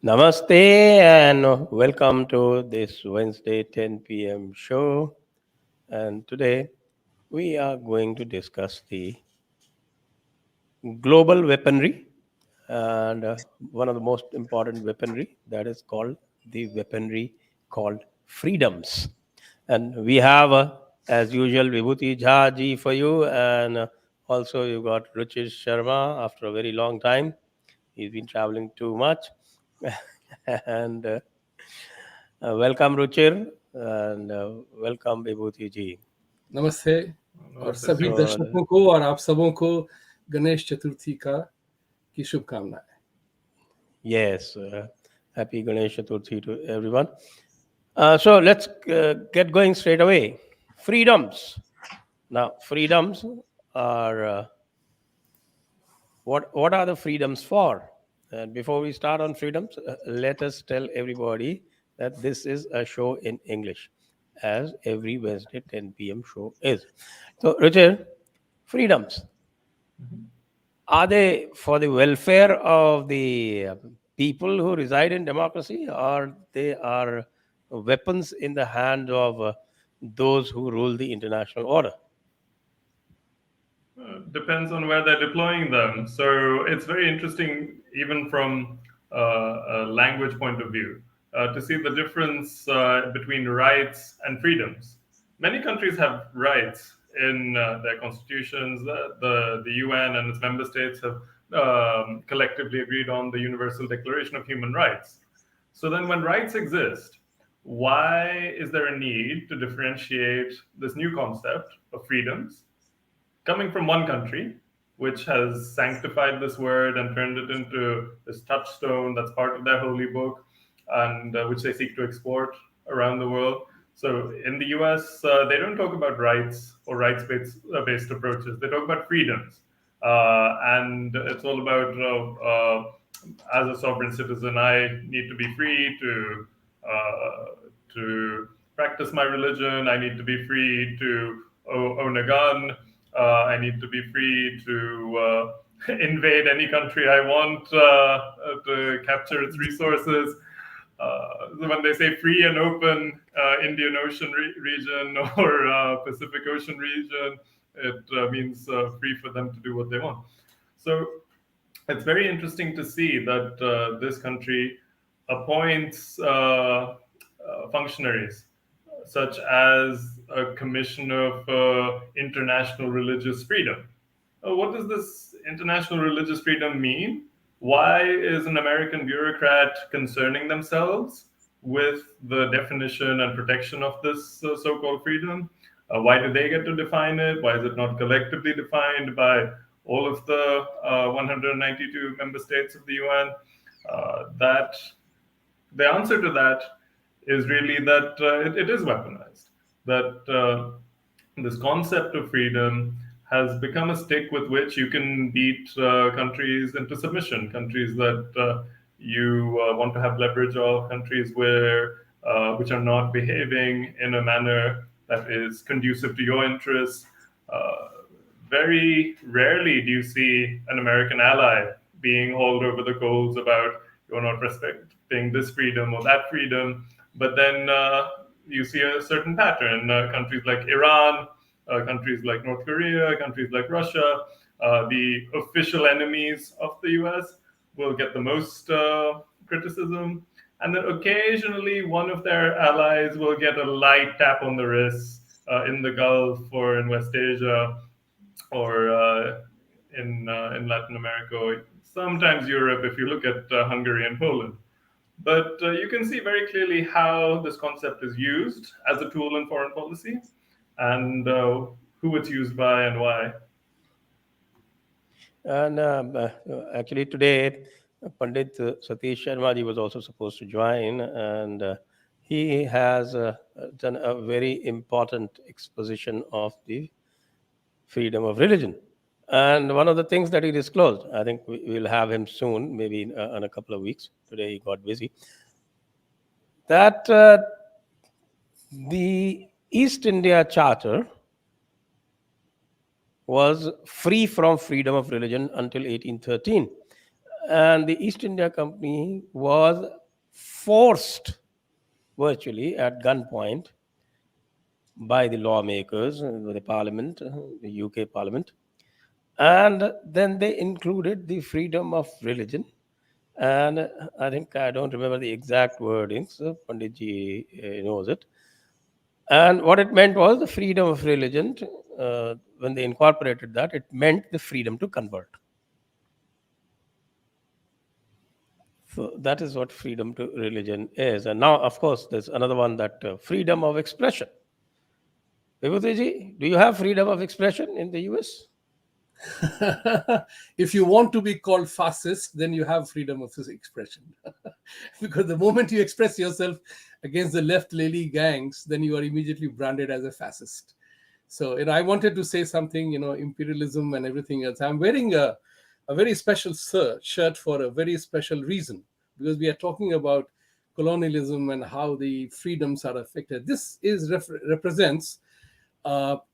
Namaste and welcome to this Wednesday 10 p.m. show. And today we are going to discuss the global weaponry and one of the most important weaponry that is called the weaponry called freedoms. And we have, as usual, Vibhuti Jha ji for you, and also you got Ruchir Sharma after a very long time. He's been traveling too much. and welcome Ruchir and welcome Vibhuti ji. नमस्ते और सभी So, दर्शकों को और आप सबों को गणेश चतुर्थी की शुभकामनाएं। yes, happy Ganesh Chaturthi to everyone. So let's get going straight away. Freedoms. Now, freedoms are what are the freedoms for? And before we start on freedoms, let us tell everybody that this is a show in English, as every Wednesday 10 p.m. show is. So, Richard, freedoms, are they for the welfare of the people who reside in democracy, or they are weapons in the hand of those who rule the international order? Depends on where they're deploying them. So it's very interesting, even from a language point of view, to see the difference between rights and freedoms. Many countries have rights in their constitutions. The UN and its member states have collectively agreed on the Universal Declaration of Human Rights. So then, when rights exist, why is there a need to differentiate this new concept of freedoms coming from one country, which has sanctified this word and turned it into this touchstone that's part of their holy book, and which they seek to export around the world? So in the US, they don't talk about rights or rights-based approaches. They talk about freedoms. And it's all about, as a sovereign citizen, I need to be free to practice my religion. I need to be free to own a gun. I need to be free to invade any country I want to capture its resources. When they say free and open Indian Ocean region or Pacific Ocean region, it means free for them to do what they want. So it's very interesting to see that this country appoints functionaries such as a Commission of International Religious Freedom. What does this international religious freedom mean? Why is an American bureaucrat concerning themselves with the definition and protection of this so-called freedom? Why do they get to define it? Why is it not collectively defined by all of the 192 member states of the UN? That the answer to that is really that it is weaponized. That this concept of freedom has become a stick with which you can beat countries into submission, countries that you want to have leverage of, countries which are not behaving in a manner that is conducive to your interests. Very rarely do you see an American ally being hauled over the coals about you're not respecting this freedom or that freedom. But then you see a certain pattern. Countries like Iran, countries like North Korea, countries like Russia, the official enemies of the US will get the most criticism. And then occasionally one of their allies will get a light tap on the wrist in the Gulf or in West Asia or in Latin America, or sometimes Europe, if you look at Hungary and Poland. But you can see very clearly how this concept is used as a tool in foreign policy and who it's used by and why. And actually, today, Pandit Satish Sharma ji was also supposed to join, and he has done a very important exposition of the freedom of religion. And one of the things that he disclosed, I think we'll have him soon, maybe in a couple of weeks. Today he got busy. That the East India Charter was free from freedom of religion until 1813. And the East India Company was forced virtually at gunpoint by the lawmakers, the parliament, the UK parliament. And then they included the freedom of religion. And I think I don't remember the exact wordings, Panditji knows it. And what it meant was the freedom of religion. When they incorporated that, it meant the freedom to convert. So that is what freedom to religion is. And now, of course, there's another one, that freedom of expression. Vibhuti, do you have freedom of expression in the US? If you want to be called fascist, then you have freedom of expression. Because the moment you express yourself against the left lily gangs, then you are immediately branded as a fascist. So, I wanted to say something, imperialism and everything else. I'm wearing a very special shirt for a very special reason, because we are talking about colonialism and how the freedoms are affected. This represents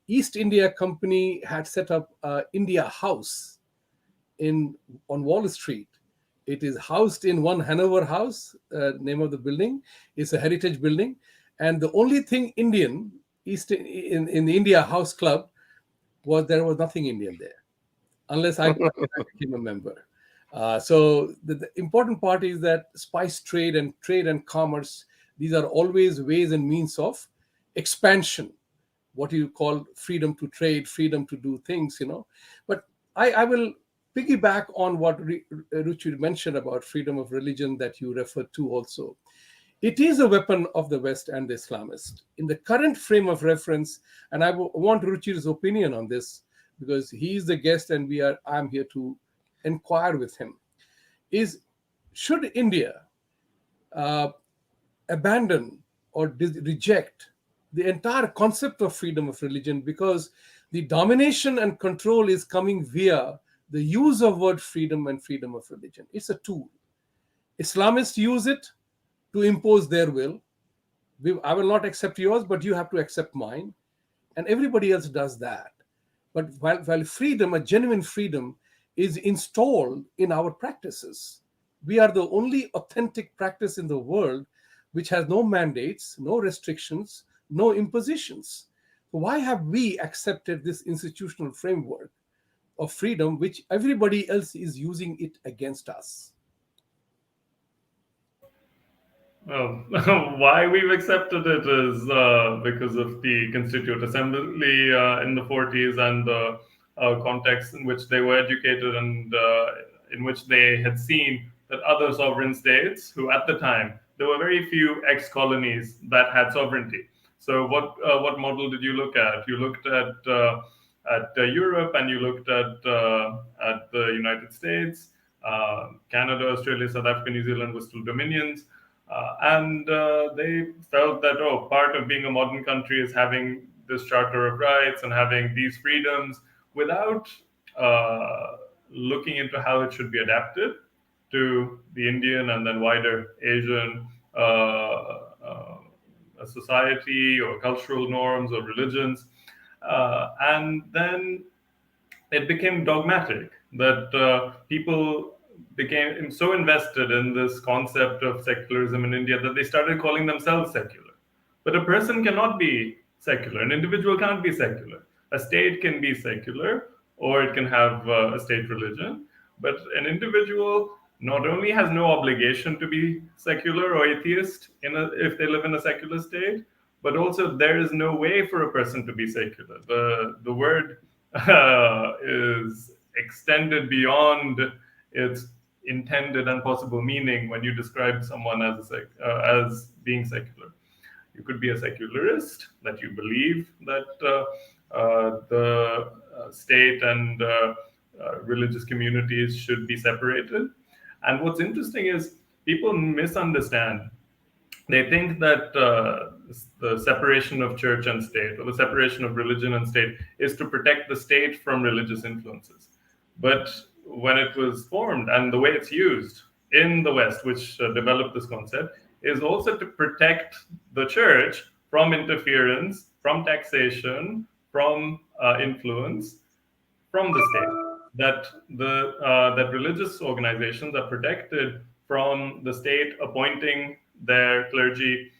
East India Company had set up India House on Wall Street. It is housed in one Hanover House. Name of the building is a heritage building, and the only thing Indian in the India House Club was there was nothing Indian there, unless I became a member. So the important part is that spice trade and commerce, these are always ways and means of expansion. What you call freedom to trade, freedom to do things, But I will piggyback on what Ruchir mentioned about freedom of religion that you referred to also. It is a weapon of the West and the Islamist. In the current frame of reference, and I want Ruchir's opinion on this, because he is the guest and I'm here to inquire with him, should India abandon or reject the entire concept of freedom of religion, because the domination and control is coming via the use of word freedom and freedom of religion. It's a tool. Islamists use it to impose their will. I will not accept yours, but you have to accept mine. And everybody else does that. But while freedom, a genuine freedom, is installed in our practices, we are the only authentic practice in the world which has no mandates, no restrictions, no impositions. Why have we accepted this institutional framework of freedom, which everybody else is using it against us? Well, why we've accepted it is because of the Constituent Assembly in the 40s and the context in which they were educated, and in which they had seen that other sovereign states, who at the time, there were very few ex-colonies that had sovereignty. So what model did you look at? You looked at Europe, and you looked at the United States, Canada, Australia, South Africa, New Zealand were still dominions. And they felt that, part of being a modern country is having this Charter of Rights and having these freedoms, without looking into how it should be adapted to the Indian and then wider Asian society or cultural norms or religions. And then it became dogmatic that people became so invested in this concept of secularism in India that they started calling themselves secular. But a person cannot be secular. An individual can't be secular. A state can be secular, or it can have a state religion. But an individual not only has no obligation to be secular or atheist if they live in a secular state, but also there is no way for a person to be secular. The word is extended beyond its intended and possible meaning when you describe someone as being secular. You could be a secularist, that you believe that the state and religious communities should be separated. And what's interesting is people misunderstand. They think that the separation of church and state, or the separation of religion and state, is to protect the state from religious influences. But when it was formed, and the way it's used in the West, which developed this concept, is also to protect the church from interference, from taxation, from influence, from the state. that that religious organizations are protected from the state appointing their clergy,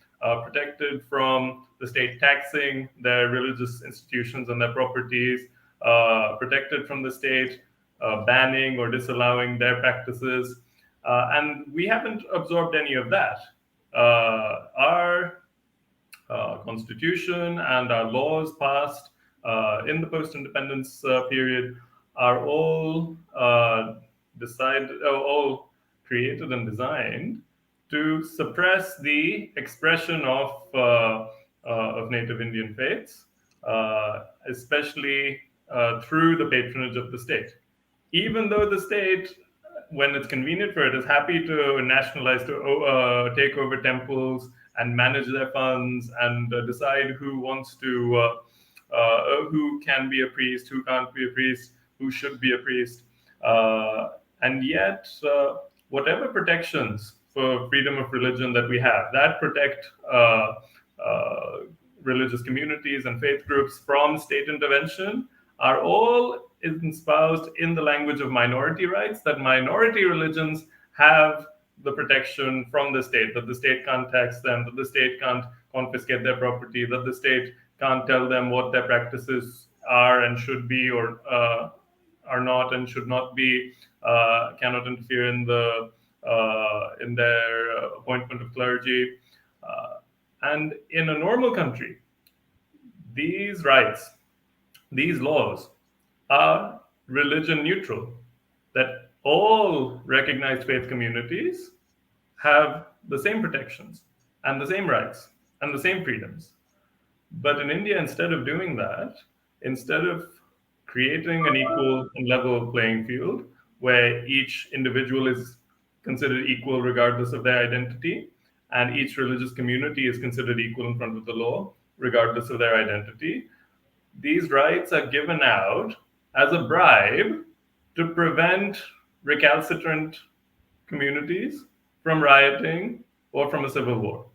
protected from the state taxing their religious institutions and their properties, protected from the state banning or disallowing their practices. And we haven't absorbed any of that. Our constitution and our laws passed in the post-independence period are all created and designed to suppress the expression of Native Indian faiths, especially through the patronage of the state. Even though the state, when it's convenient for it, is happy to nationalize, to take over temples and manage their funds and decide who wants to, who can be a priest, who can't be a priest, who should be a priest. And yet, whatever protections for freedom of religion that we have, that protect religious communities and faith groups from state intervention, are all espoused in the language of minority rights, that minority religions have the protection from the state, that the state can't tax them, that the state can't confiscate their property, that the state can't tell them what their practices are and should be, or are not and should not be, cannot interfere in their appointment of clergy. And in a normal country, these rights, these laws are religion neutral, that all recognized faith communities have the same protections and the same rights and the same freedoms. But in India, instead of doing that, instead of creating an equal and level playing field where each individual is considered equal regardless of their identity, and each religious community is considered equal in front of the law regardless of their identity, these rights are given out as a bribe to prevent recalcitrant communities from rioting or from a civil war.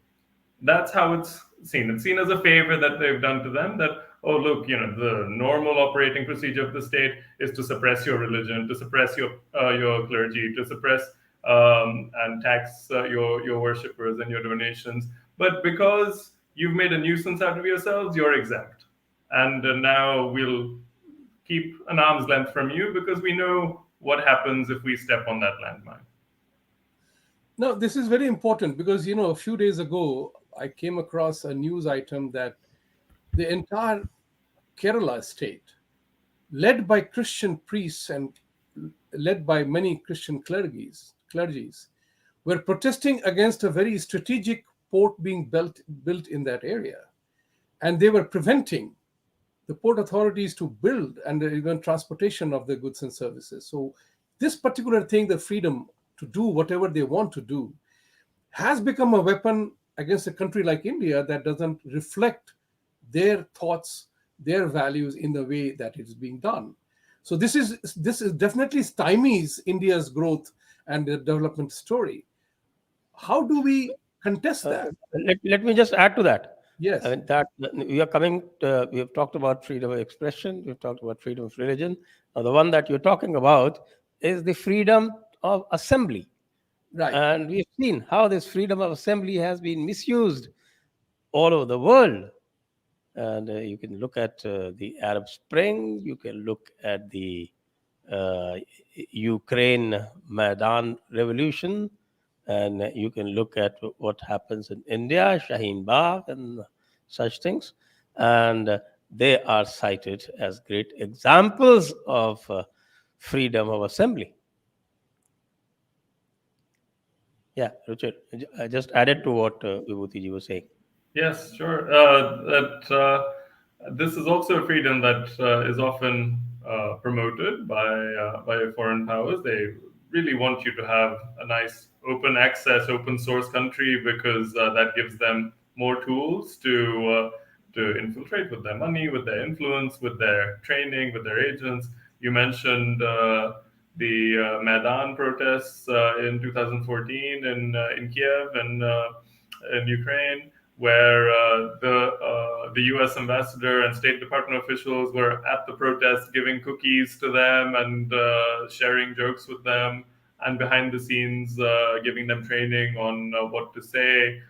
That's how it's seen. It's seen as a favor that they've done to them, that, oh, look, the normal operating procedure of the state is to suppress your religion, to suppress your clergy, to suppress and tax your worshippers and your donations. But because you've made a nuisance out of yourselves, you're exempt. And now we'll keep an arm's length from you because we know what happens if we step on that landmine. Now, this is very important because, a few days ago, I came across a news item that the entire Kerala state, led by Christian priests and led by many Christian clergies, were protesting against a very strategic port being built in that area. And they were preventing the port authorities to build and even transportation of the goods and services. So this particular thing, the freedom to do whatever they want to do, has become a weapon against a country like India that doesn't reflect their thoughts, their values in the way that it is being done. So this is definitely stymies India's growth and the development story. How do we contest that? Let me just add to that. Yes. I mean, that we are coming to, we have talked about freedom of expression, we've talked about freedom of religion. Now, the one that you're talking about is the freedom of assembly. Right. And we've seen how this freedom of assembly has been misused all over the world. And you can look at the Arab Spring, you can look at the Ukraine Maidan Revolution, and you can look at what happens in India, Shaheen Bagh, and such things. And they are cited as great examples of freedom of assembly. Yeah, Ruchir, I just added to what Vibhuti Ji was saying. Yes, sure. This is also a freedom that is often promoted by foreign powers. They really want you to have a nice open access, open source country because that gives them more tools to infiltrate with their money, with their influence, with their training, with their agents. You mentioned the Maidan protests in 2014 in Kiev and in Ukraine. where the U.S. ambassador and State Department officials were at the protest, giving cookies to them and sharing jokes with them, and behind the scenes giving them training on what to say,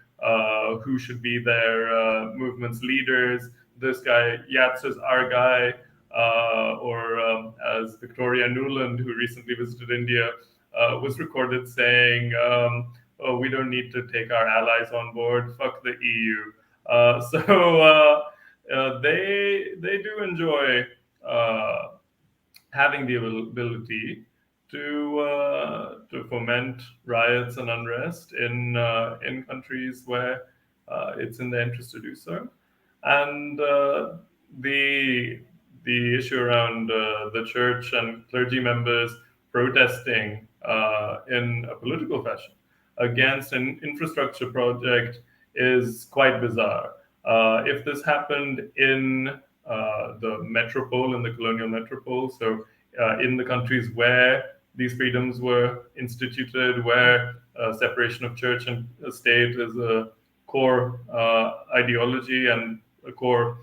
who should be their movement's leaders. This guy, Yats is our guy, or as Victoria Nuland, who recently visited India, was recorded saying, "Oh, we don't need to take our allies on board. Fuck the EU." They do enjoy having the ability to foment riots and unrest in countries where it's in their interest to do so, and the issue around the church and clergy members protesting in a political fashion against an infrastructure project is quite bizarre. If this happened in the metropole, in the colonial metropole, so in the countries where these freedoms were instituted, where separation of church and state is a core ideology and a core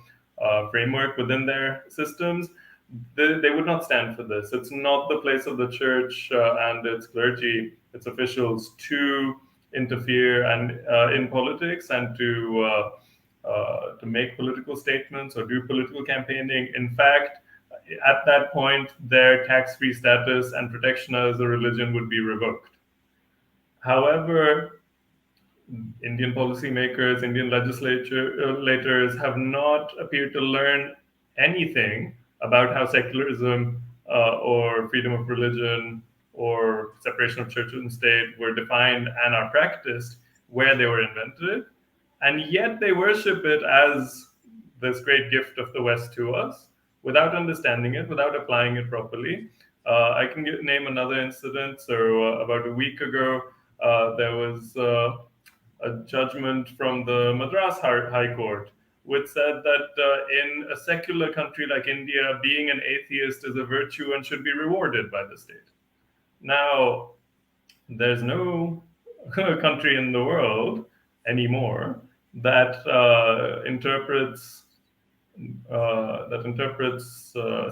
framework within their systems, they would not stand for this. It's not the place of the church and its clergy, its officials, to interfere and in politics and to make political statements or do political campaigning. In fact, at that point, their tax-free status and protection as a religion would be revoked. However, Indian policymakers, Indian legislators have not appeared to learn anything about how secularism or freedom of religion or separation of church and state were defined and are practiced where they were invented. And yet they worship it as this great gift of the West to us without understanding it, without applying it properly. I can name another incident. So about a week ago, there was a judgment from the Madras High Court, which said that in a secular country like India, being an atheist is a virtue and should be rewarded by the state. Now, there's no country in the world anymore that interprets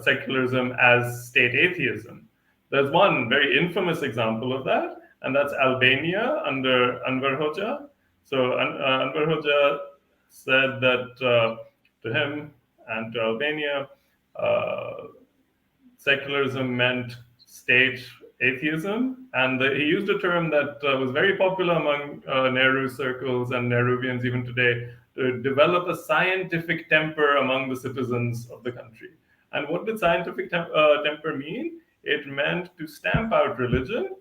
secularism as state atheism. There's one very infamous example of that, and that's Albania under Anwar Hoxha. So Anwar Hoxha said that to him and to Albania, secularism meant state atheism, and he used a term that was very popular among Nehru circles and Nehruvians even today, to develop a scientific temper among the citizens of the country. And what did scientific temper mean? It meant to stamp out religion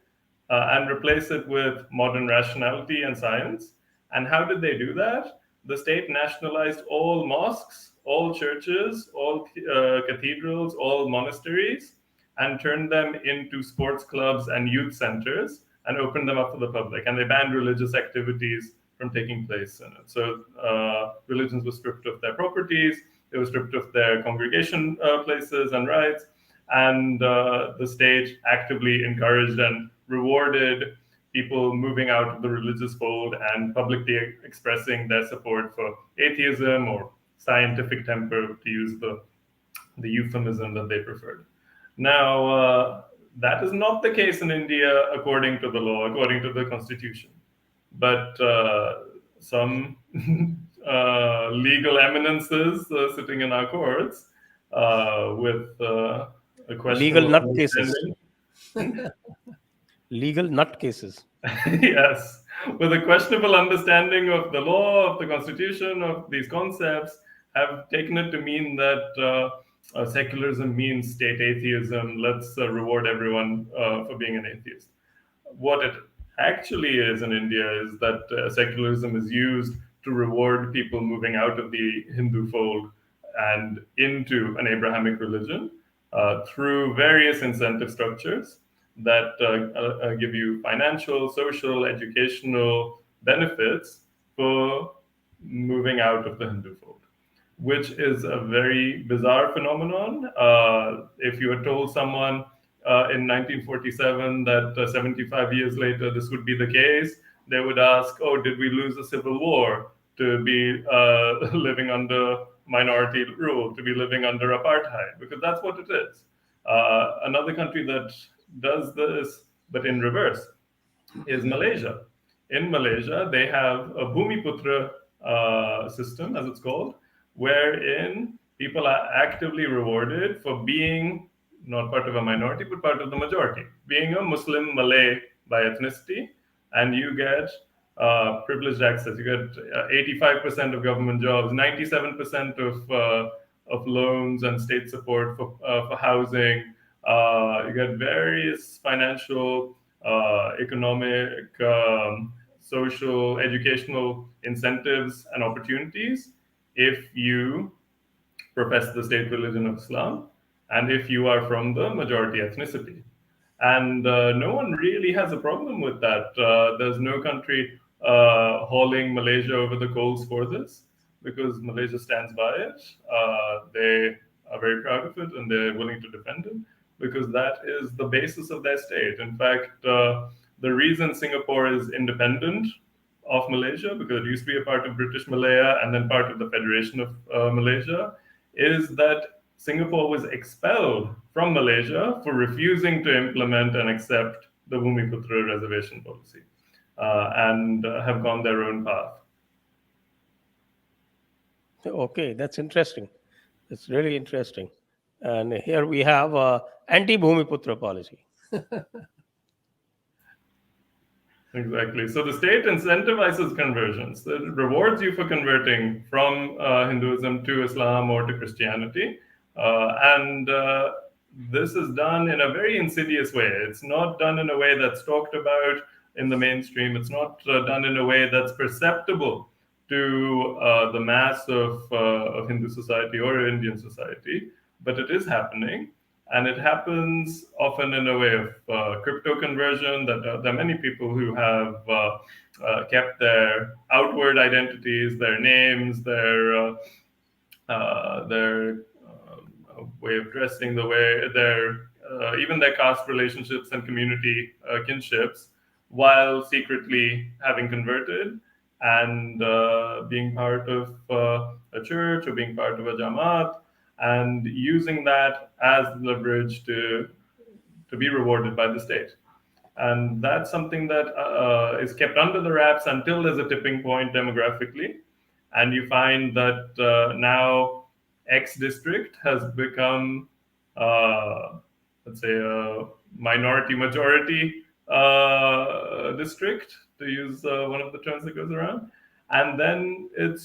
and replace it with modern rationality and science. And how did they do that? The state nationalized all mosques, all churches, all cathedrals, all monasteries, and turned them into sports clubs and youth centers and opened them up to the public. And they banned religious activities from taking place in it. So religions were stripped of their properties, they were stripped of their congregation places and rights, and the state actively encouraged and rewarded people moving out of the religious fold and publicly expressing their support for atheism or scientific temper, to use the euphemism that they preferred. Now, that is not the case in India according to the law, according to the constitution. But some legal eminences sitting in our courts with a Legal questionable nutcases. understanding. Legal nutcases. Yes, with a questionable understanding of the law, of the constitution, of these concepts, have taken it to mean that secularism means state atheism. Let's reward everyone for being an atheist. What it actually is in India is that secularism is used to reward people moving out of the Hindu fold and into an Abrahamic religion through various incentive structures that give you financial, social, educational benefits for moving out of the Hindu fold, which is a very bizarre phenomenon. If you had told someone in 1947 that 75 years later this would be the case, they would ask, oh, did we lose a civil war? to be living under minority rule, to be living under apartheid, because that's what it is. Another country that does this, but in reverse, is Malaysia. In Malaysia, they have a Bhumiputra system, as it's called, wherein people are actively rewarded for being not part of a minority, but part of the majority. Being a Muslim Malay by ethnicity, and you get privileged access. You get 85% of government jobs, 97% of loans and state support for housing. You get various financial, economic, social, educational incentives and opportunities if you profess the state religion of Islam and if you are from the majority ethnicity. And no one really has a problem with that. There's no country hauling Malaysia over the coals for this, because Malaysia stands by it. They are very proud of it and they're willing to defend it, because that is the basis of their state. In fact, the reason Singapore is independent of Malaysia, because it used to be a part of British Malaya and then part of the Federation of Malaysia, is that Singapore was expelled from Malaysia for refusing to implement and accept the Bhumiputra reservation policy, and have gone their own path. Okay, that's interesting. It's really interesting. And here we have anti-Bhumiputra policy. Exactly. So the state incentivizes conversions. It rewards you for converting from Hinduism to Islam or to Christianity. And this is done in a very insidious way. It's not done in a way that's talked about in the mainstream. It's not done in a way that's perceptible to the mass of Hindu society or Indian society, but it is happening. And it happens often in a way of crypto conversion. That there are many people who have kept their outward identities, their names, their way of dressing, the way their even their caste relationships and community kinships, while secretly having converted and being part of a church or being part of a jamaat, and using that as leverage to be rewarded by the state. And that's something that is kept under the wraps until there's a tipping point demographically. And you find that now X district has become, let's say, a minority majority district, to use one of the terms that goes around. And then it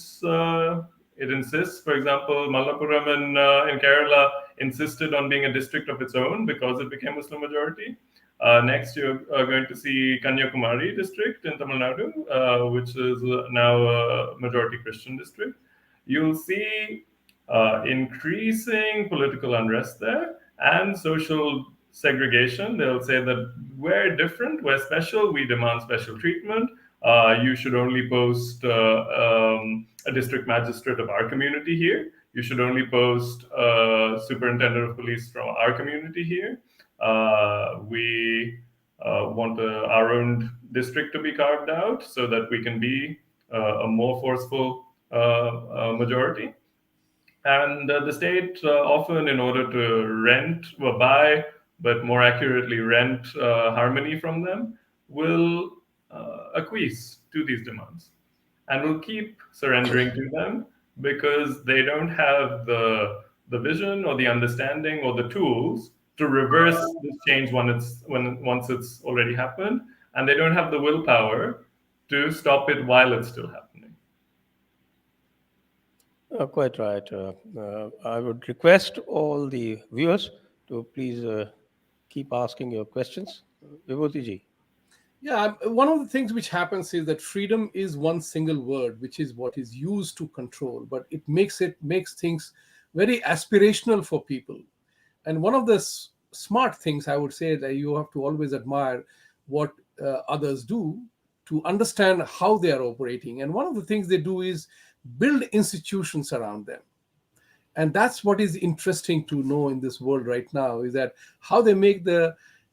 insists, for example, Malappuram in Kerala insisted on being a district of its own because it became Muslim majority. Next, you're going to see Kanyakumari district in Tamil Nadu, which is now a majority Christian district. You'll see increasing political unrest there and social segregation. They'll say that we're different, we're special, we demand special treatment. You should only post a district magistrate of our community here. You should only post a superintendent of police from our community here. We want our own district to be carved out so that we can be a more forceful majority. And the state often, in order to rent or buy, but more accurately rent harmony from them, will acquiesce to these demands and will keep surrendering to them because they don't have the vision or the understanding or the tools to reverse this change once it's already happened, and they don't have the willpower to stop it while it's still happening. Quite right. I would request all the viewers to please keep asking your questions. Vibhuti Ji. Yeah, one of the things which happens is that freedom is one single word, which is what is used to control, but it makes things very aspirational for people. And one of the smart things I would say that you have to always admire what others do to understand how they are operating. And one of the things they do is build institutions around them. And that's what is interesting to know in this world right now, is that how they make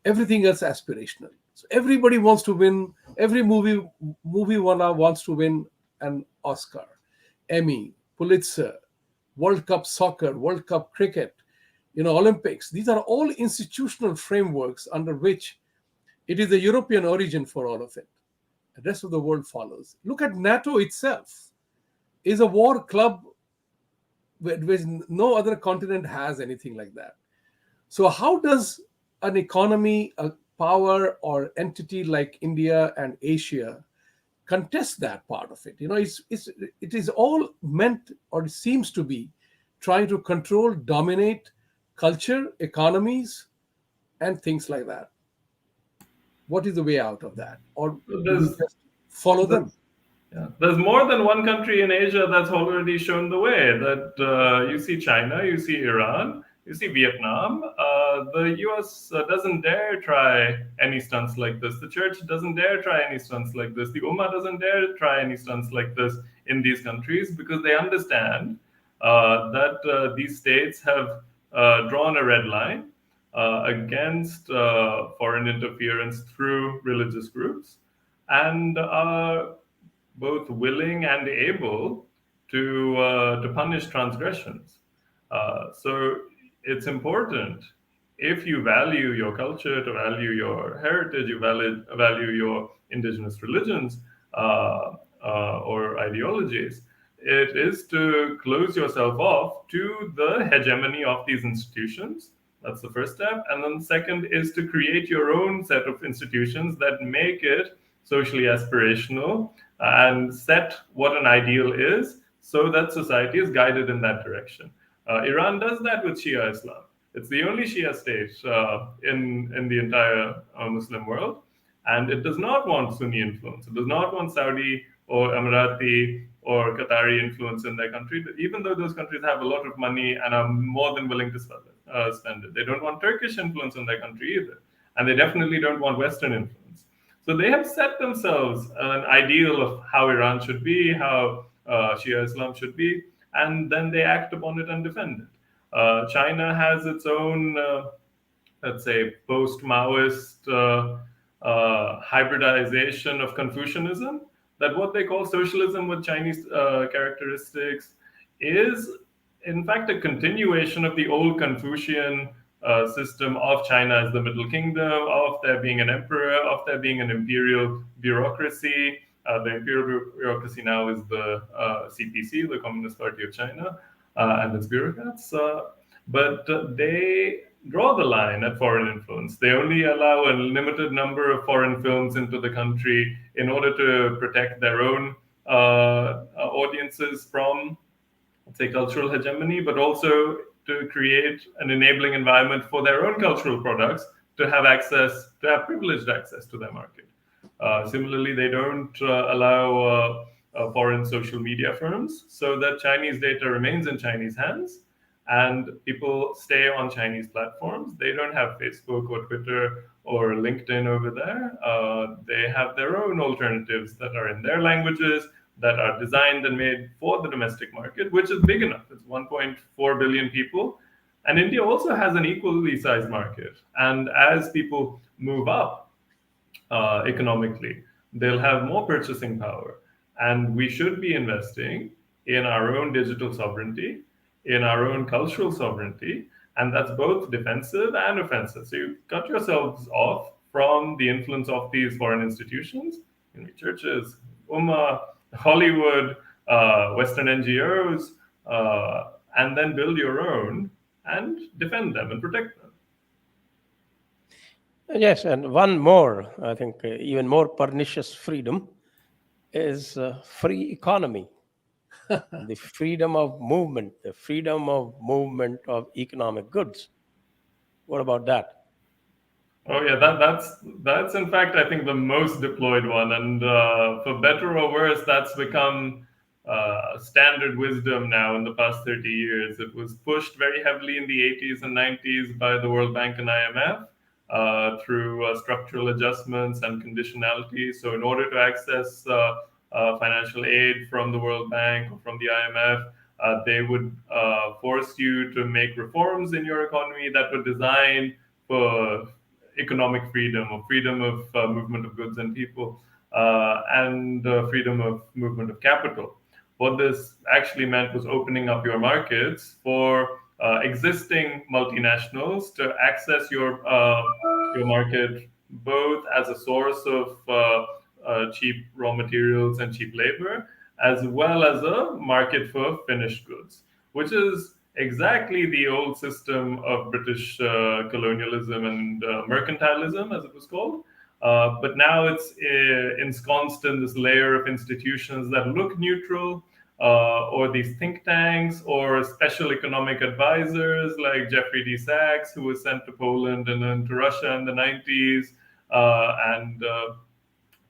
everything else aspirational. So everybody wants to win. Every movie wants to win and Oscar, Emmy, Pulitzer, World Cup soccer, World Cup cricket, Olympics. These are all institutional frameworks under which it is a European origin for all of it. The rest of the world follows. Look at NATO itself. Is a war club which no other continent has anything like that. So how does an economy, a power or entity like India and Asia contest that part of it? It is all meant, or it seems to be, trying to control, dominate culture, economies, and things like that. What is the way out of that? Or do we just follow them? Yeah. There's more than one country in Asia that's already shown the way. That you see China, you see Iran, you see Vietnam. The US doesn't dare try any stunts like this. The church doesn't dare try any stunts like this. The Ummah doesn't dare try any stunts like this in these countries because they understand that these states have drawn a red line against foreign interference through religious groups and are both willing and able to punish transgressions. So it's important, if you value your culture, to value your heritage, you value your indigenous religions or ideologies, it is to close yourself off to the hegemony of these institutions. That's the first step. And then the second is to create your own set of institutions that make it socially aspirational and set what an ideal is so that society is guided in that direction. Iran does that with Shia Islam. It's the only Shia state in the entire Muslim world. And it does not want Sunni influence. It does not want Saudi or Emirati or Qatari influence in their country, even though those countries have a lot of money and are more than willing to spend it. They don't want Turkish influence in their country either. And they definitely don't want Western influence. So they have set themselves an ideal of how Iran should be, how Shia Islam should be, and then they act upon it and defend it. China has its own, let's say, post-Maoist hybridization of Confucianism, that what they call socialism with Chinese characteristics is, in fact, a continuation of the old Confucian system of China as the Middle Kingdom, of there being an emperor, of there being an imperial bureaucracy. The imperial bureaucracy now is the CPC, the Communist Party of China, and its bureaucrats. But they draw the line at foreign influence. They only allow a limited number of foreign films into the country in order to protect their own audiences from, let's say, cultural hegemony, but also to create an enabling environment for their own cultural products to have access, to have privileged access to their market. Similarly, they don't allow foreign social media firms, so that Chinese data remains in Chinese hands and people stay on Chinese platforms. They don't have Facebook or Twitter or LinkedIn over there. They have their own alternatives that are in their languages, that are designed and made for the domestic market, which is big enough. It's 1.4 billion people. And India also has an equally sized market. And as people move up economically, they'll have more purchasing power. And we should be investing in our own digital sovereignty, in our own cultural sovereignty, and that's both defensive and offensive. So you cut yourselves off from the influence of these foreign institutions, churches, Ummah, Hollywood, Western NGOs, and then build your own and defend them and protect them. Yes, and one more, I think, even more pernicious freedom is free economy. The freedom of movement of economic goods. What about that? Oh yeah, that's in fact I think the most deployed one, and for better or worse, that's become standard wisdom now in the past 30 years. It was pushed very heavily in the 80s and 90s by the World Bank and IMF through structural adjustments and conditionality. So in order to access financial aid from the World Bank or from the IMF, they would force you to make reforms in your economy that were designed for economic freedom or freedom of movement of goods and people. and freedom of movement of capital. What this actually meant was opening up your markets for existing multinationals to access your market both as a source of cheap raw materials and cheap labor, as well as a market for finished goods, which is exactly the old system of British colonialism and mercantilism, as it was called. But now it's ensconced in this layer of institutions that look neutral, or these think tanks, or special economic advisors like Jeffrey D. Sachs, who was sent to Poland and then to Russia in the 90s, and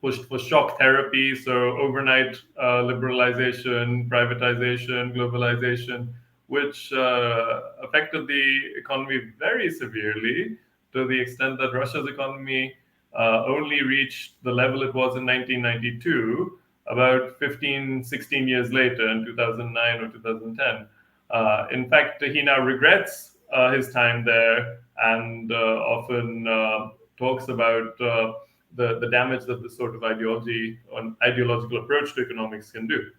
pushed for shock therapy, so overnight liberalization, privatization, globalization, which affected the economy very severely, to the extent that Russia's economy only reached the level it was in 1992 about 15, 16 years later in 2009 or 2010. In fact, he now regrets his time there, and often talks about the damage that this sort of ideological approach to economics can do.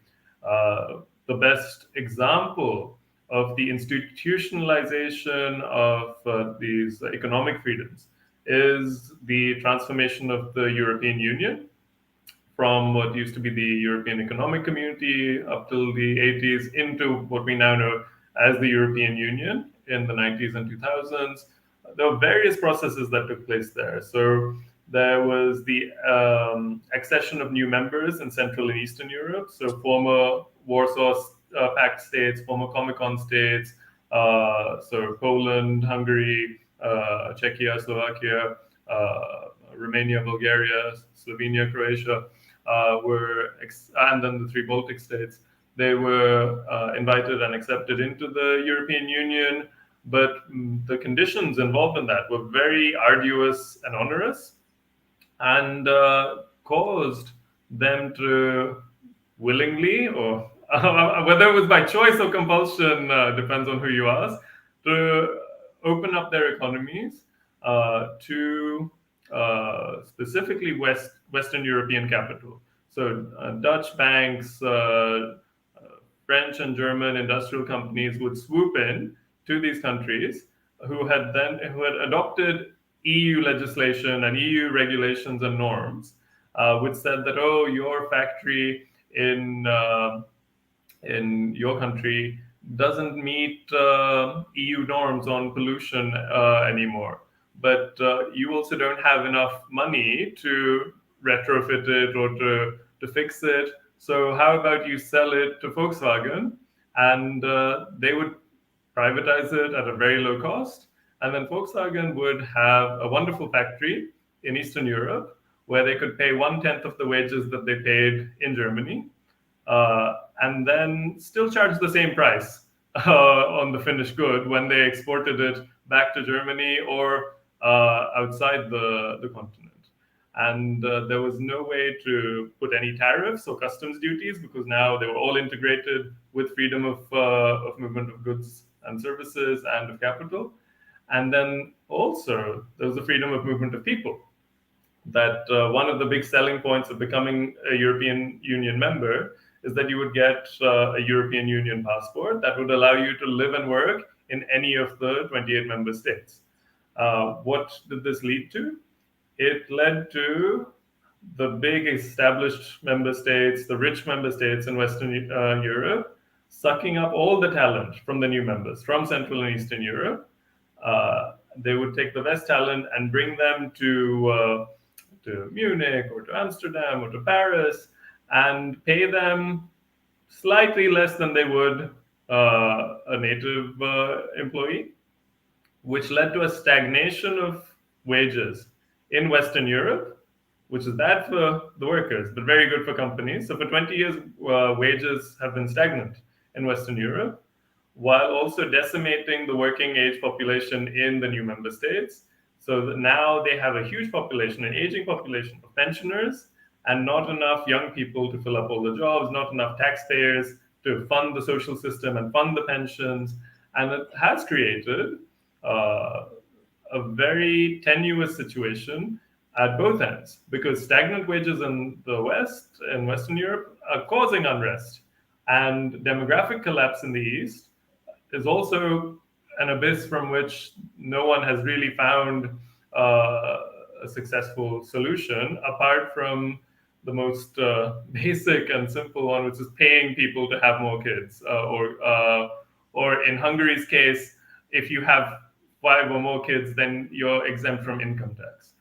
The best example of the institutionalization of these economic freedoms is the transformation of the European Union from what used to be the European Economic Community up till the 80s into what we now know as the European Union in the 90s and 2000s. There were various processes that took place there. So there was the accession of new members in Central and Eastern Europe. So former Warsaw Pact states, former Comecon states, so Poland, Hungary, Czechia, Slovakia, Romania, Bulgaria, Slovenia, Croatia, and then the three Baltic states. They were invited and accepted into the European Union, but the conditions involved in that were very arduous and onerous, and caused them to willingly, or whether it was by choice or compulsion, depends on who you ask, to open up their economies to specifically Western European capital. So Dutch banks, French and German industrial companies would swoop in to these countries who had adopted EU legislation and EU regulations and norms, which said that, oh, your factory in your country doesn't meet EU norms on pollution anymore. But you also don't have enough money to retrofit it or to fix it. So how about you sell it to Volkswagen, and they would privatize it at a very low cost, and then Volkswagen would have a wonderful factory in Eastern Europe where they could pay 1/10 of the wages that they paid in Germany, and then still charge the same price on the finished good when they exported it back to Germany or outside the continent. And there was no way to put any tariffs or customs duties, because now they were all integrated with freedom of movement of goods and services and of capital. And then also there was the freedom of movement of people. That one of the big selling points of becoming a European Union member is that you would get a European Union passport that would allow you to live and work in any of the 28 member states. What did this lead to? It led to the big established member states, the rich member states in Western Europe, sucking up all the talent from the new members from Central and Eastern Europe. They would take the best talent and bring them to Munich or to Amsterdam or to Paris and pay them slightly less than they would a native employee, which led to a stagnation of wages in Western Europe, which is bad for the workers, but very good for companies. So for 20 years, wages have been stagnant in Western Europe, while also decimating the working age population in the new member states. So that now they have a huge population, an aging population of pensioners, and not enough young people to fill up all the jobs, not enough taxpayers to fund the social system and fund the pensions. And it has created a very tenuous situation at both ends, because stagnant wages in the West, in Western Europe, are causing unrest. And demographic collapse in the East is also an abyss from which no one has really found a successful solution, apart from the most basic and simple one, which is paying people to have more kids, or in Hungary's case, if you have 5 or more kids, then you're exempt from income tax.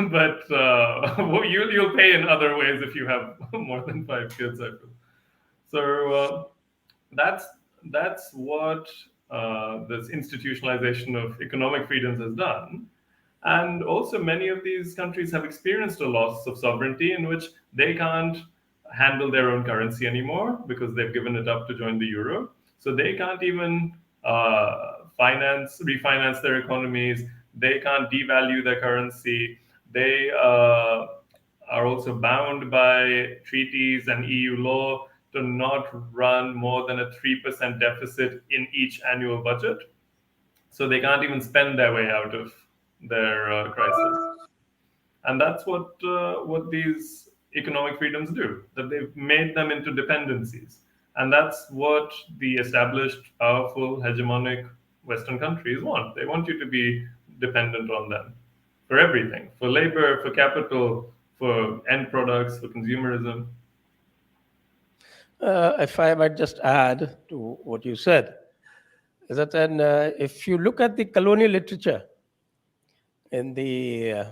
But well, you'll pay in other ways if you have more than 5 kids, I feel. So that's that's what this institutionalization of economic freedoms has done. And also, many of these countries have experienced a loss of sovereignty in which they can't handle their own currency anymore because they've given it up to join the euro. So they can't even refinance their economies. They can't devalue their currency. They are also bound by treaties and EU law to not run more than a 3% deficit in each annual budget. So they can't even spend their way out of their crisis. And that's what these economic freedoms do, that they've made them into dependencies. And that's what the established, powerful, hegemonic Western countries want. They want you to be dependent on them for everything, for labor, for capital, for end products, for consumerism. If I might just add to what you said, is that then, if you look at the colonial literature in the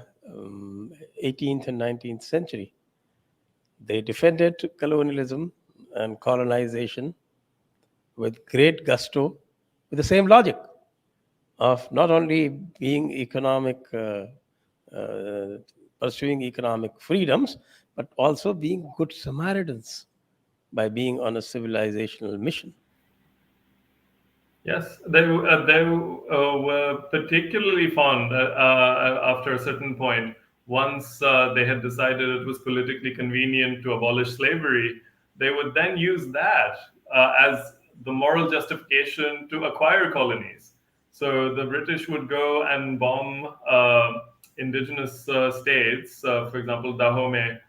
18th and 19th century, they defended colonialism and colonization with great gusto, with the same logic of not only being uh, pursuing economic freedoms, but also being good Samaritans by being on a civilizational mission. Yes, they were particularly fond after a certain point. Once they had decided it was politically convenient to abolish slavery, they would then use that as the moral justification to acquire colonies. So the British would go and bomb indigenous states, for example, Dahomey,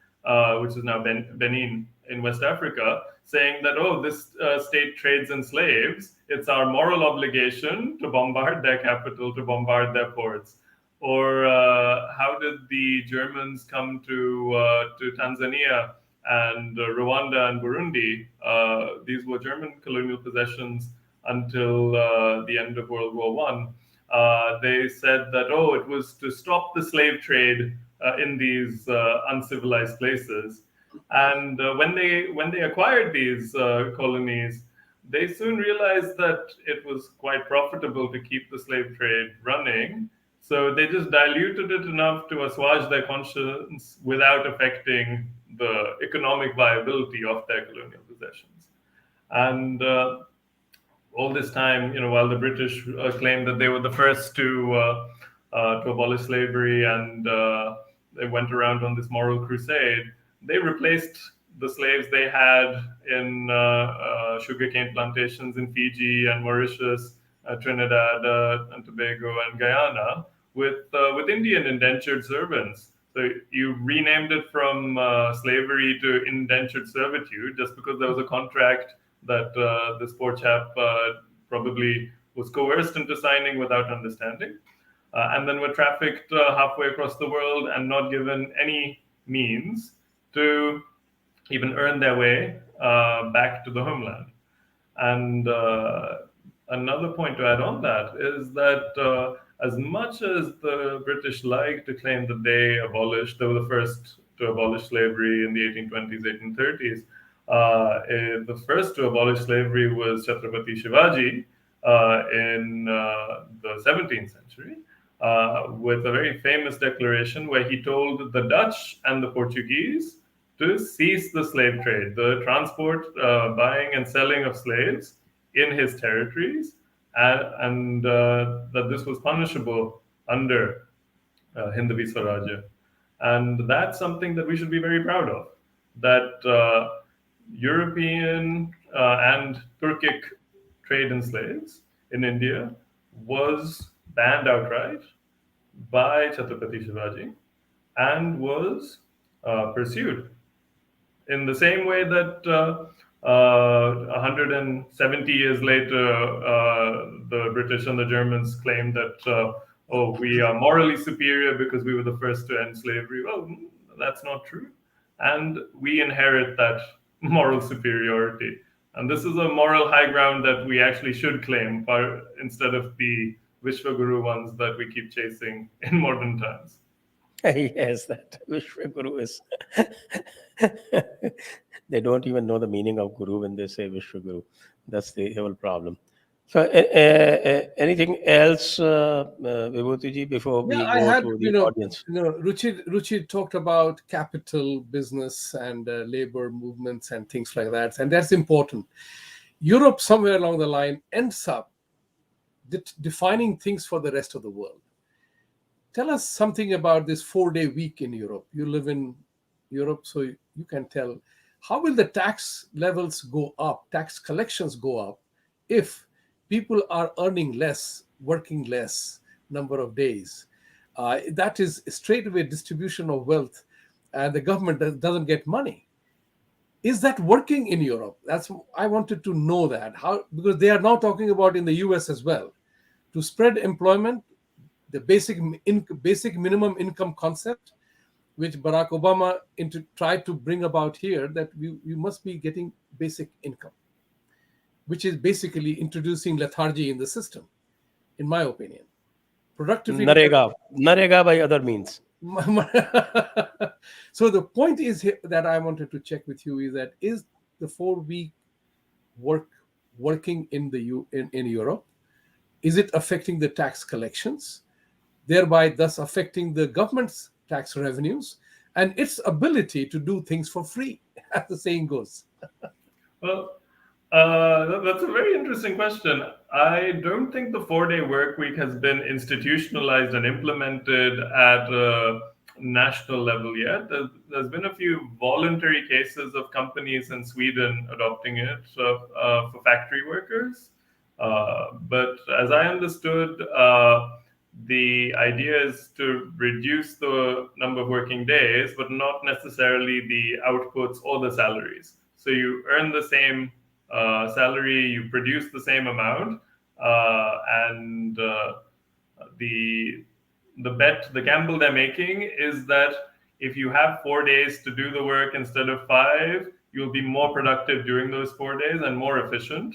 which is now Benin in West Africa, saying that, oh, this state trades in slaves. It's our moral obligation to bombard their capital, to bombard their ports. Or how did the Germans come to Tanzania and Rwanda and Burundi? These were German colonial possessions until the end of World War One. They said that, oh, it was to stop the slave trade in these uncivilized places. And when they acquired these colonies, they soon realized that it was quite profitable to keep the slave trade running. So they just diluted it enough to assuage their conscience without affecting the economic viability of their colonial possessions. And all this time, while the British claimed that they were the first to abolish slavery and they went around on this moral crusade, they replaced the slaves they had in sugarcane plantations in Fiji and Mauritius, Trinidad and Tobago and Guyana with Indian indentured servants. So you renamed it from slavery to indentured servitude just because there was a contract that this poor chap probably was coerced into signing without understanding. And then were trafficked halfway across the world and not given any means to even earn their way back to the homeland. And another point to add on that is that as much as the British like to claim that they were the first to abolish slavery in the 1820s, 1830s, the first to abolish slavery was Chhatrapati Shivaji in the 17th century. With a very famous declaration where he told the Dutch and the Portuguese to cease the slave trade, the transport, buying and selling of slaves in his territories, and that this was punishable under Hindavi Swarajya. And that's something that we should be very proud of, that European and Turkic trade in slaves in India was banned outright by Chhatrapati Shivaji. and was pursued. In the same way that 170 years later, the British and the Germans claimed that, oh, we are morally superior because we were the first to end slavery. Well, that's not true. And we inherit that moral superiority. And this is a moral high ground that we actually should claim instead of the Vishwaguru ones that we keep chasing in modern times. Yes, that Vishwaguru is. They don't even know the meaning of Guru when they say Vishwaguru. That's the whole problem. So, anything else, Vibhuti ji, before Yeah, we I go had, to the audience? Ruchir talked about capital, business, and labor movements and things like that, and that's important. Europe, somewhere along the line, ends up defining things for the rest of the world. Tell us something about this 4-day week in Europe. You live in Europe, so you can tell. How will the tax levels go up, tax collections go up, if people are earning less, working less number of days? That is straightaway distribution of wealth, and the government doesn't get money. Is that working in Europe? I wanted to know that. How, because they are now talking about in the US as well, to spread employment, the basic minimum income concept, which Barack Obama tried to bring about here, that we must be getting basic income, which is basically introducing lethargy in the system, in my opinion. Productivity. Narega by other means. So the point is here that I wanted to check with you is the 4-week working in Europe? Is it affecting the tax collections, thereby thus affecting the government's tax revenues and its ability to do things for free, as the saying goes? Well, that's a very interesting question. I don't think the 4-day work week has been institutionalized and implemented at a national level yet. There's been a few voluntary cases of companies in Sweden adopting it for factory workers. But as I understood, the idea is to reduce the number of working days, but not necessarily the outputs or the salaries. So you earn the same salary, you produce the same amount, and the gamble they're making is that if you have 4 days to do the work instead of 5, you'll be more productive during those 4 days and more efficient.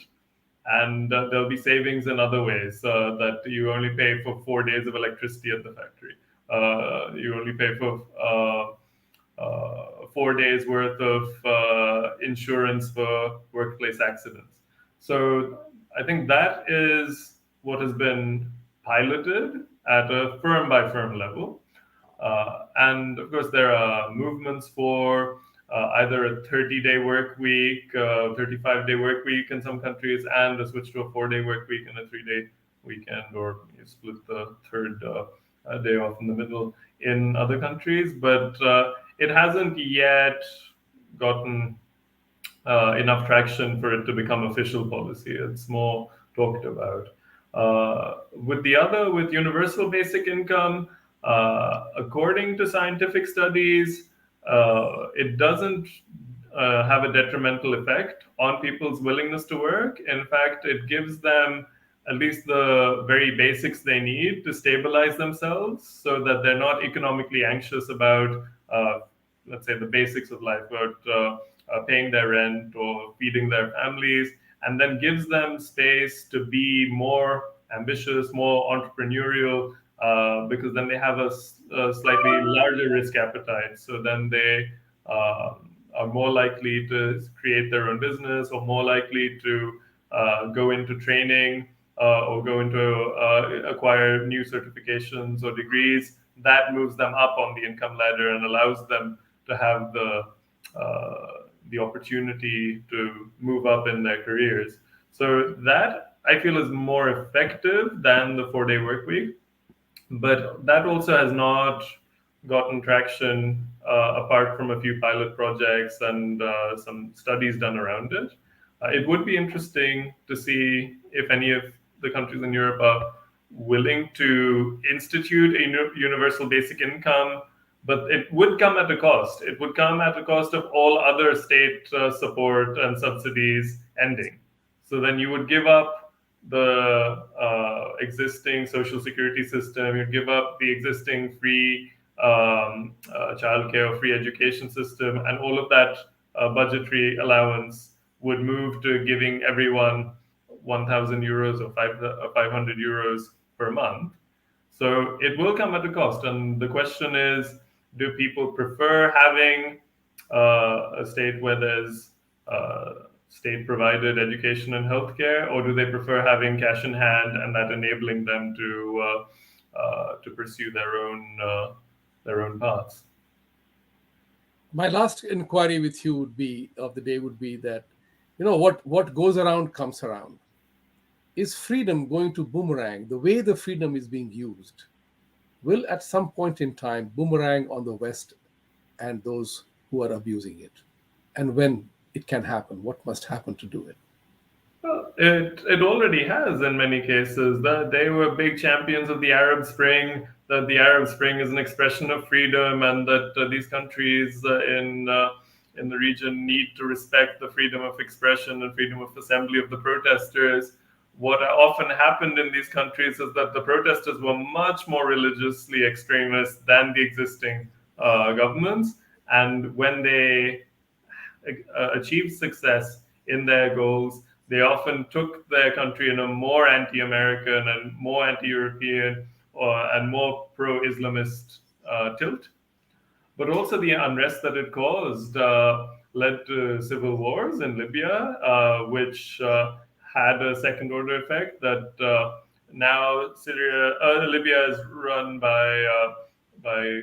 And there'll be savings in other ways, that you only pay for 4 days of electricity at the factory. You only pay for 4 days worth of insurance for workplace accidents. So I think that is what has been piloted at a firm by firm level. And of course, there are movements for either a 30-day work week, 35-day work week in some countries, and a switch to a 4-day work week and a 3-day weekend, or you split the third day off in the middle in other countries. But it hasn't yet gotten enough traction for it to become official policy. It's more talked about. With universal basic income, according to scientific studies, it doesn't have a detrimental effect on people's willingness to work. In fact, it gives them at least the very basics they need to stabilize themselves, so that they're not economically anxious about, let's say, the basics of life, about paying their rent or feeding their families, and then gives them space to be more ambitious, more entrepreneurial, because then they have a slightly larger risk appetite. So then they are more likely to create their own business, or more likely to go into training, or go into acquire new certifications or degrees. That moves them up on the income ladder and allows them to have the opportunity to move up in their careers. So that, I feel, is more effective than the 4-day work week. But that also has not gotten traction, apart from a few pilot projects and some studies done around it. It would be interesting to see if any of the countries in Europe are willing to institute a universal basic income, but it would come at a cost. It would come at a cost of all other state support and subsidies ending. So then you would give up the existing social security system, you'd give up the existing free childcare or free education system, and all of that budgetary allowance would move to giving everyone 1,000 euros or 500 euros per month. So it will come at a cost. And the question is, do people prefer having a state where there's state provided education and healthcare, or do they prefer having cash in hand and that enabling them to pursue their own paths? My last inquiry with you would be of the day would be that, what goes around comes around. Is freedom going to boomerang? The way the freedom is being used will at some point in time boomerang on the West and those who are abusing it? And when it can happen, what must happen to do it? Well, it already has in many cases. That they were big champions of the Arab Spring. That the Arab Spring is an expression of freedom, and that these countries in the region need to respect the freedom of expression and freedom of assembly of the protesters. What often happened in these countries is that the protesters were much more religiously extremist than the existing governments, and when they achieved success in their goals, they often took their country in a more anti-American and more anti-European and more pro-Islamist tilt. But also the unrest that it caused led to civil wars in Libya, which had a second-order effect that now Libya is run by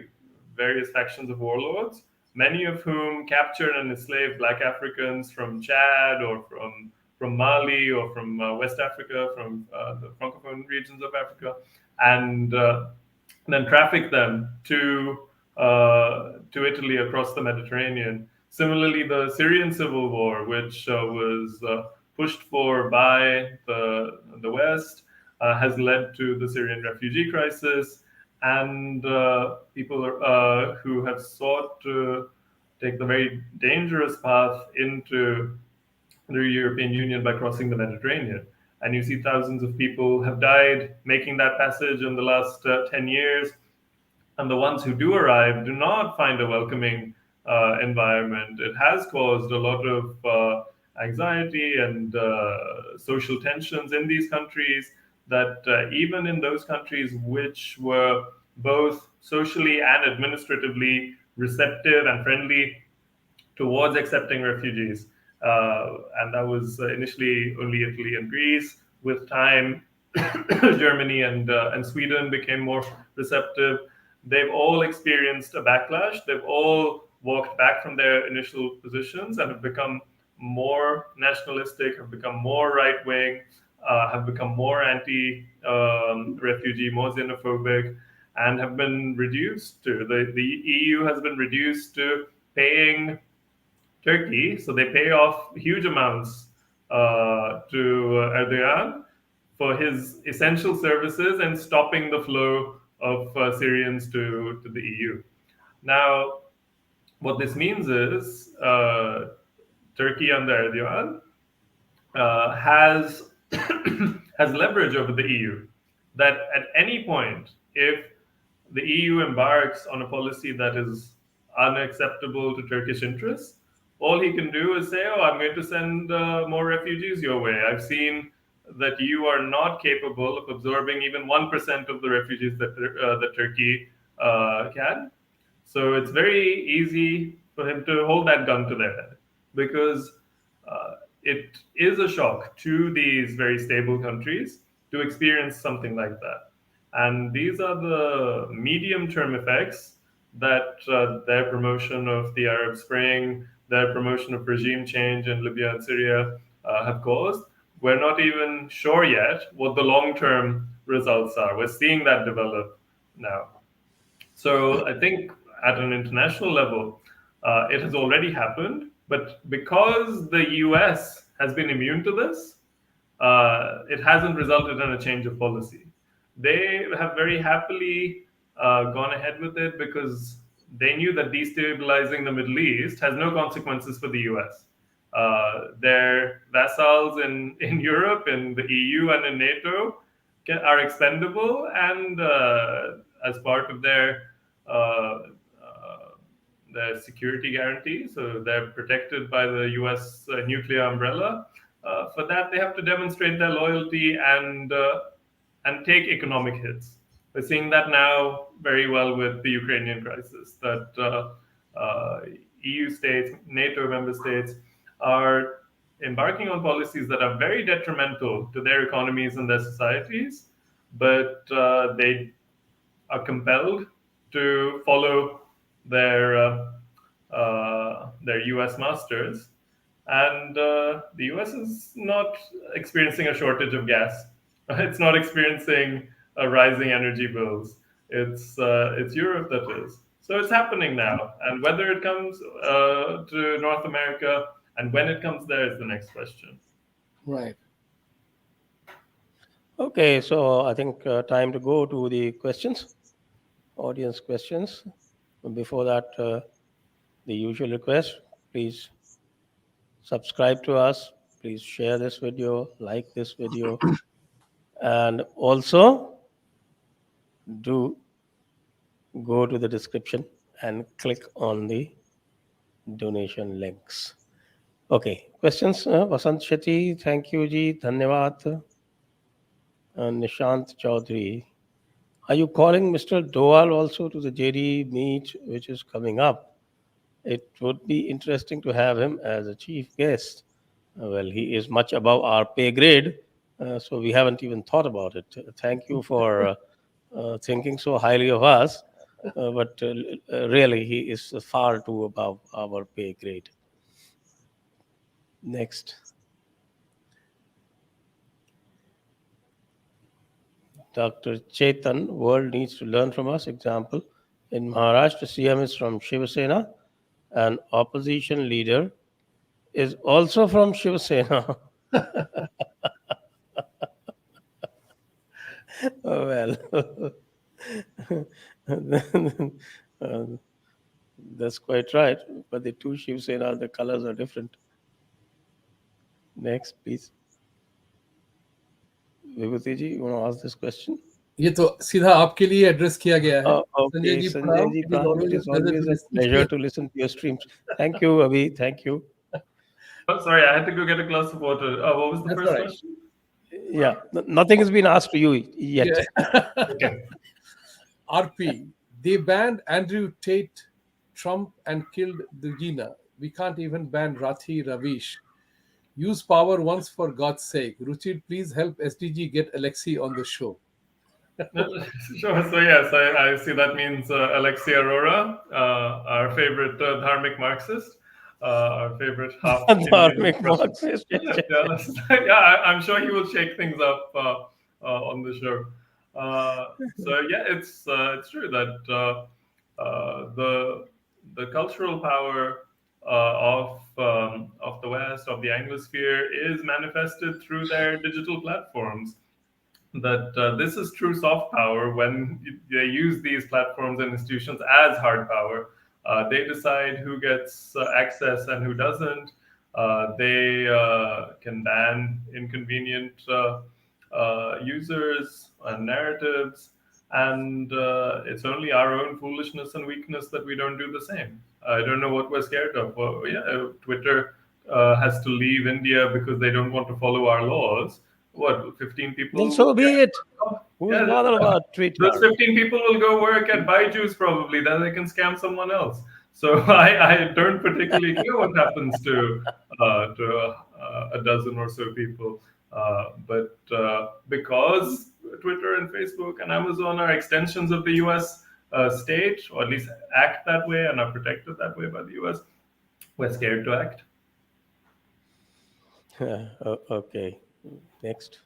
various factions of warlords, many of whom captured and enslaved Black Africans from Chad or from Mali or from West Africa, from the Francophone regions of Africa, and then trafficked them to Italy across the Mediterranean. Similarly, the Syrian civil war, which was pushed for by the West, has led to the Syrian refugee crisis, and people who have sought to take the very dangerous path into the European Union by crossing the Mediterranean. And you see thousands of people have died making that passage in the last 10 years. And the ones who do arrive do not find a welcoming environment. It has caused a lot of anxiety and social tensions in these countries, that even in those countries which were both socially and administratively receptive and friendly towards accepting refugees, and that was initially only Italy and Greece. With time, Germany and Sweden became more receptive. They've all experienced a backlash. They've all walked back from their initial positions and have become more nationalistic, have become more right-wing, have become more anti-refugee, more xenophobic, and have been reduced to, the EU has been reduced to paying Turkey. So they pay off huge amounts to Erdogan for his essential services and stopping the flow of Syrians to the EU. Now, what this means is Turkey under Erdogan has has leverage over the EU. That at any point, if the EU embarks on a policy that is unacceptable to Turkish interests, all he can do is say, "Oh, I'm going to send more refugees your way. I've seen that you are not capable of absorbing even 1% of the refugees that Turkey can." So it's very easy for him to hold that gun to their head, because it is a shock to these very stable countries to experience something like that. And these are the medium-term effects that their promotion of the Arab Spring, their promotion of regime change in Libya and Syria have caused. We're not even sure yet what the long-term results are. We're seeing that develop now. So I think at an international level, it has already happened. But because the US has been immune to this, it hasn't resulted in a change of policy. They have very happily gone ahead with it because they knew that destabilizing the Middle East has no consequences for the US. Their vassals in Europe, in the EU, and in NATO are expendable, and as part of uh, their security guarantee, so they're protected by the US nuclear umbrella. For that, they have to demonstrate their loyalty and take economic hits. We're seeing that now very well with the Ukrainian crisis, that EU states, NATO member states are embarking on policies that are very detrimental to their economies and their societies, but they are compelled to follow their U.S. masters, and the U.S. is not experiencing a shortage of gas. It's not experiencing rising energy bills. It's Europe that is. So it's happening now, and whether it comes to North America and when it comes there is the next question. Right. Okay, so I think time to go to the questions, audience questions. Before that, the usual request, please subscribe to us, please share this video, like this video, and also do go to the description and click on the donation links. Okay, questions? Vasant Shetty, thank you, ji, dhanyawad. Nishant Chaudhary, are you calling Mr. Doal also to the JD meet which is coming up? It would be interesting to have him as a chief guest. Well, he is much above our pay grade, so we haven't even thought about it. Thank you for thinking so highly of us, but really, he is far too above our pay grade. Next. Dr. Chetan, world needs to learn from us. Example, in Maharashtra, CM is from Shiva Sena, and opposition leader is also from Shiva Sena. Well, uh, that's quite right. But the two Shiva Sena, the colors are different. Next, please. Vibhuti ji, you want to ask this question? ये तो सीधा आपके लिए address किया गया है Sanjay Okay, जी Sanjay प्रणाम ji, it is Pranam, it always a is pleasure always to a listen to pleasure you. to listen to your streams. Thank you, Abhi. Thank you. Oh, sorry, I had to go get a glass of water. What was the That's first all right. question? Yeah, nothing has been asked to you yet. Yeah. Okay. RP, they banned Andrew Tate, Trump, and killed Dugina. We can't even ban Rathi Ravish. Use power once for God's sake. Ruchir, please help SDG get Alexei on the show. Sure. So yes, I see that means Alexei Arora, our favorite dharmic Marxist, our favorite half Indian Dharmic Russian. Marxist. Yeah, I'm sure he will shake things up on the show. So yeah, it's true that the cultural power of the West, of the Anglosphere, is manifested through their digital platforms. That this is true soft power when they use these platforms and institutions as hard power. They decide who gets access and who doesn't. They can ban inconvenient users and narratives, and it's only our own foolishness and weakness that we don't do the same. I don't know what we're scared of. Well, yeah, Twitter has to leave India because they don't want to follow our laws. What, 15 people? Then so be it. Who's Yeah, bothered about Twitter? those 15 people will go work at Byju's probably. Then they can scam someone else. So I don't particularly care what happens to a dozen or so people. But because Twitter and Facebook and Amazon are extensions of the US state, or at least act that way and are protected that way by the US, we're scared to act. Okay, next.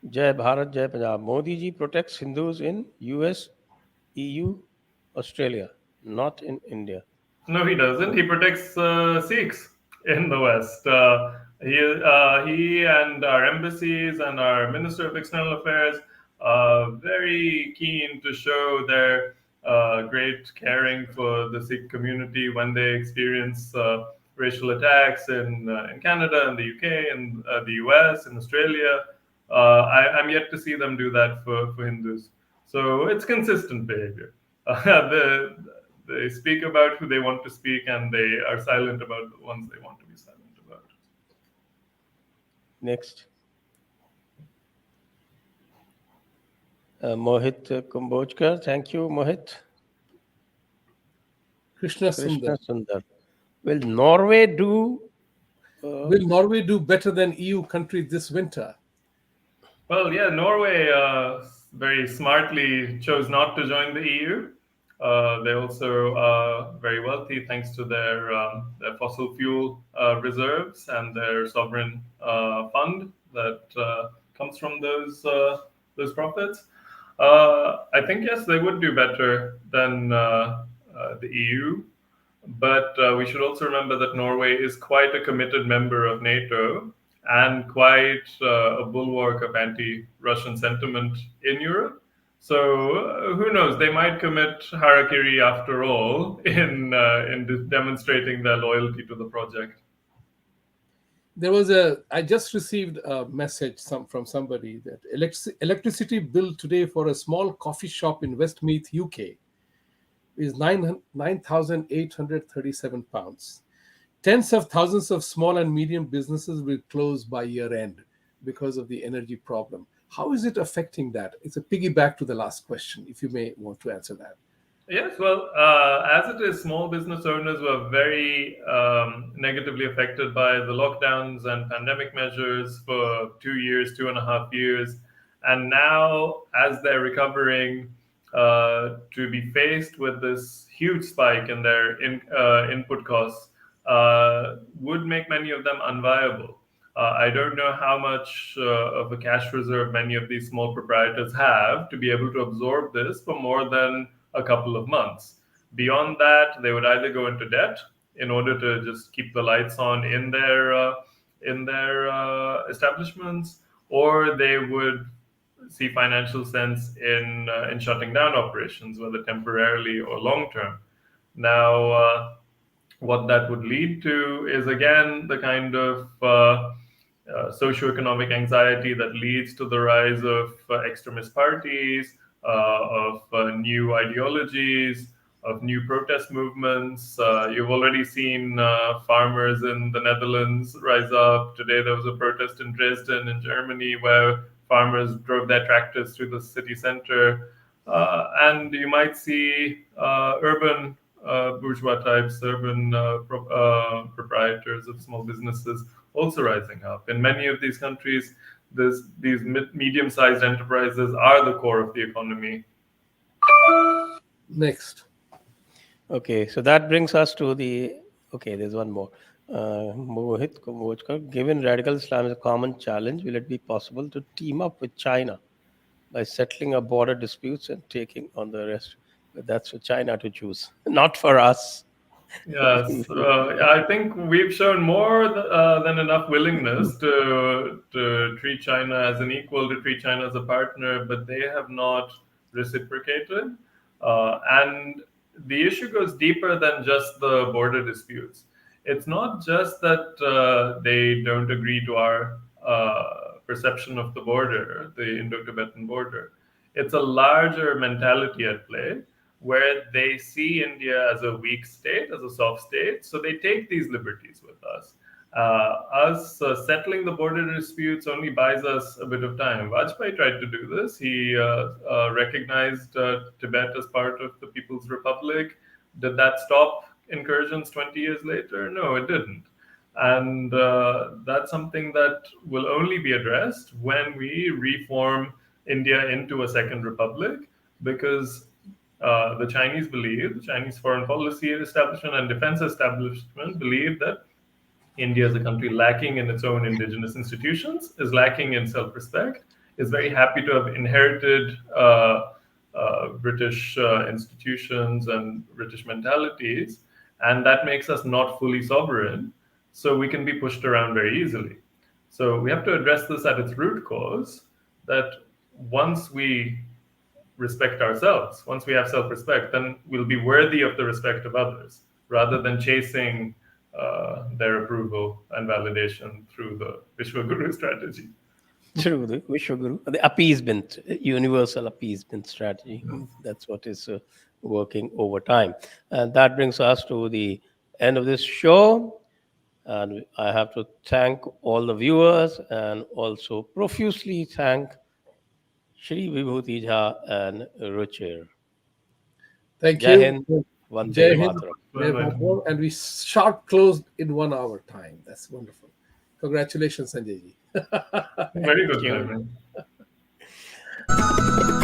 Jai Bharat, Jai Punjab. Modi ji protects Hindus in US, EU, Australia, not in India. No, he doesn't. He protects Sikhs in the West. He and our embassies and our Minister of External Affairs very keen to show their great caring for the Sikh community when they experience racial attacks in Canada and the UK and the US and Australia. I'm yet to see them do that for Hindus. So it's consistent behavior. They speak about who they want to speak, and they are silent about the ones they want to be silent about. Next. Mohit Kumbojkar. Thank you, Mohit. Krishna Sundar. Krishna Sundar. Will Norway do? Will Norway do better than EU countries this winter? Well, yeah, Norway very smartly chose not to join the EU. They also are very wealthy thanks to their fossil fuel reserves and their sovereign fund that comes from those profits. I think yes, they would do better than the EU, but we should also remember that Norway is quite a committed member of NATO and quite a bulwark of anti-Russian sentiment in Europe. So who knows? They might commit harakiri after all in demonstrating their loyalty to the project. I just received a message from somebody that electricity bill today for a small coffee shop in Westmeath, UK is £9,837. Tens of thousands of small and medium businesses will close by year end because of the energy problem. How is it affecting that? It's a piggyback to the last question, if you may want to answer that. Yes, well, as it is, small business owners were very negatively affected by the lockdowns and pandemic measures for 2 years, 2.5 years. And now, as they're recovering, to be faced with this huge spike in their input costs would make many of them unviable. I don't know how much of a cash reserve many of these small proprietors have to be able to absorb this for more than a couple of months. Beyond that, they would either go into debt in order to just keep the lights on in their establishments, or they would see financial sense in shutting down operations, whether temporarily or long term. Now, what that would lead to is again the kind of socioeconomic anxiety that leads to the rise of extremist parties, of new ideologies, of new protest movements. You've already seen farmers in the Netherlands rise up. Today there was a protest in Dresden in Germany where farmers drove their tractors through the city center. And you might see urban bourgeois types, urban proprietors of small businesses also rising up. In many of these countries, these medium-sized enterprises are the core of the economy. Next. Okay, so that brings us to okay, there's one more. Mohit Kumbojkar, given radical Islam is a common challenge, will it be possible to team up with China by settling our border disputes and taking on the rest? But that's for China to choose, not for us. Yes, I think we've shown more than enough willingness to treat China as an equal, to treat China as a partner, but they have not reciprocated. And the issue goes deeper than just the border disputes. It's not just that they don't agree to our perception of the border, the Indo-Tibetan border. It's a larger mentality at play where they see India as a weak state, as a soft state, so they take these liberties with us. Us settling the border disputes only buys us a bit of time. Vajpayee tried to do this. He recognized Tibet as part of the People's Republic. Did that stop incursions 20 years later? No, it didn't. And that's something that will only be addressed when we reform India into a second republic, because the Chinese foreign policy establishment and defense establishment believe that India is a country lacking in its own indigenous institutions, is lacking in self-respect, is very happy to have inherited British institutions and British mentalities, and that makes us not fully sovereign, so we can be pushed around very easily. So we have to address this at its root cause, that once we respect ourselves, once we have self-respect, then we'll be worthy of the respect of others, rather than chasing their approval and validation through the Vishwaguru strategy. True, the Vishwaguru, the appeasement, universal appeasement strategy. That's what is working over time. And that brings us to the end of this show. And I have to thank all the viewers and also profusely thank Shri Vibhuti Jha and Ruchir. Thank Jai you. Hind, Vande Jai Hind, Mataram. Jai Mataram. And we sharp closed in 1 hour time. That's wonderful. Congratulations, Sanjay ji. Very good Thank you. timing.